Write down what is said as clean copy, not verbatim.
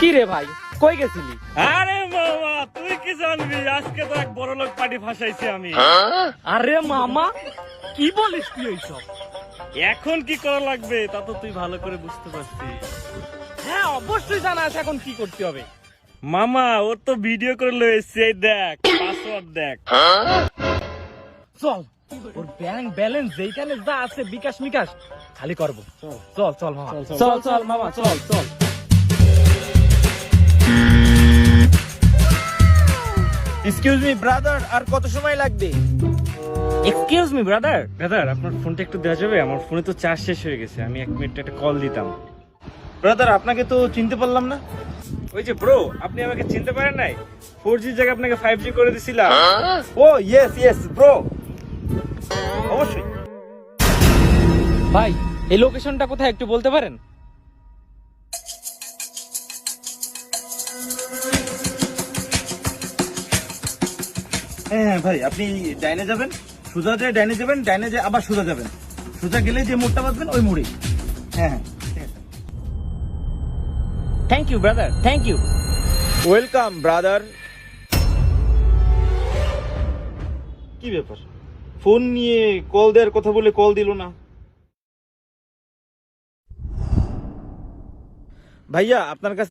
কি রে ভাই, কই গেছিলি? আরে মামা তুই কি জানবি, আজকে তো এক বড় লোক পার্টি ফাঁসাইছি আমি। আরে মামা, কি বলিস তুই এইসব? এখন কি করা লাগবে তা তো তুই ভালো করে বুঝতে পারছিস। হ্যাঁ অবশ্যই জানা আছে এখন কি করতে হবে। মামা ওর তো ভিডিও করে লয়েছে, এই দেখ পাসওয়ার্ড দেখ। চল, ওর ব্যাংক ব্যালেন্স যেখানে যা আছে বিকাশ মিকাশ খালি করবো। চল চল মামা, চল চল মামা, চল চল। এক্সকিউজ মি ব্রাদার, আর কত সময় লাগবে? এক্সকিউজ মি ব্রাদার, ব্রাদার আপনার ফোনটা একটু দেওয়া যাবে? আমার ফোনে তো চার্জ শেষ হয়ে গেছে, আমি 1 মিনিট একটা কল দিতাম। ব্রাদার আপনাকে তো চিনতে পারলাম না। ওই যে ব্রো, আপনি আমাকে চিনতে পারেন নাই? 4G জায়গায় আপনাকে 5G করে দিছিলাম। ও ইয়েস ইয়েস ব্রো, অবশ্যই। ভাই এই লোকেশনটা কোথায় একটু বলতে পারেন? হ্যাঁ ভাই, আপনি ডাইনে যাবেন, সোজা যায় ডাইনে যাবেন, ডাইনে যায় আবার সোজা যাবেন, সোজা গেলে যে মোড়টা বাঁধবেন ওই মোড়ে। হ্যাঁ হ্যাঁ ঠিক আছে। Thank you brother, thank you. Welcome brother. কি ব্যাপার, ফোন নিয়ে কল দেওয়ার কথা বলে কল দিল না? ভাইয়া আপনার কাছে